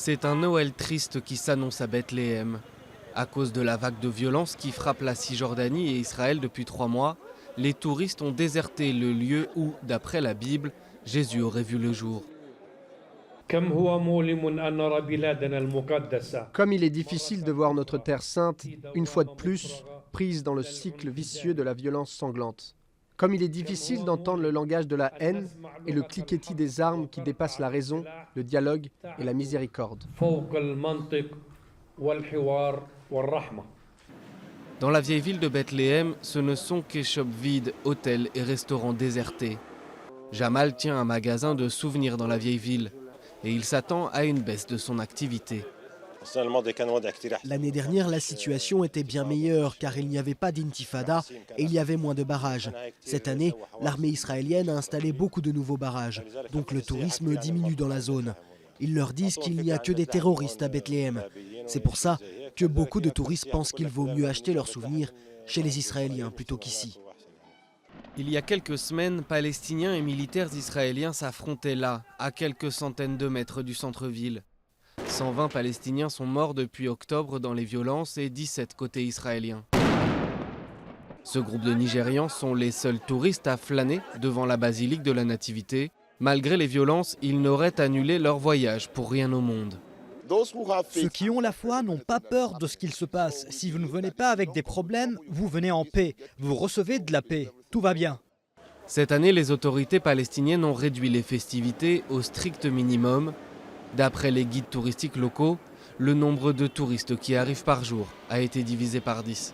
C'est un Noël triste qui s'annonce à Bethléem. À cause de la vague de violence qui frappe la Cisjordanie et Israël depuis 3 mois, les touristes ont déserté le lieu où, d'après la Bible, Jésus aurait vu le jour. كم هو مؤلم أن نرى بلادنا المقدسة Comme il est difficile de voir notre terre sainte, une fois de plus, prise dans le cycle vicieux de la violence sanglante. Comme il est difficile d'entendre le langage de la haine et le cliquetis des armes qui dépassent la raison, le dialogue et la miséricorde. فوق المنطق والحوار والرحمة. Dans la vieille ville de Bethléem, ce ne sont qu'échoppes vides, hôtels et restaurants désertés. Jamal tient un magasin de souvenirs dans la vieille ville et il s'attend à une baisse de son activité. L'année dernière, la situation était bien meilleure car il n'y avait pas d'intifada et il y avait moins de barrages. Cette année, l'armée israélienne a installé beaucoup de nouveaux barrages, donc le tourisme diminue dans la zone. Ils leur disent qu'il n'y a que des terroristes à Bethléem. C'est pour ça que beaucoup de touristes pensent qu'il vaut mieux acheter leurs souvenirs chez les Israéliens plutôt qu'ici. Il y a quelques semaines, Palestiniens et militaires israéliens s'affrontaient là, à quelques centaines de mètres du centre-ville. 120 Palestiniens sont morts depuis octobre dans les violences et 17 côté israélien. Ce groupe de Nigérians sont les seuls touristes à flâner devant la basilique de la Nativité. Malgré les violences, ils n'auraient annulé leur voyage pour rien au monde. Ceux qui ont la foi n'ont pas peur de ce qu'il se passe. Si vous ne venez pas avec des problèmes, vous venez en paix. Vous recevez de la paix. Tout va bien. Cette année, les autorités palestiniennes ont réduit les festivités au strict minimum. D'après les guides touristiques locaux, le nombre de touristes qui arrivent par jour a été divisé par 10.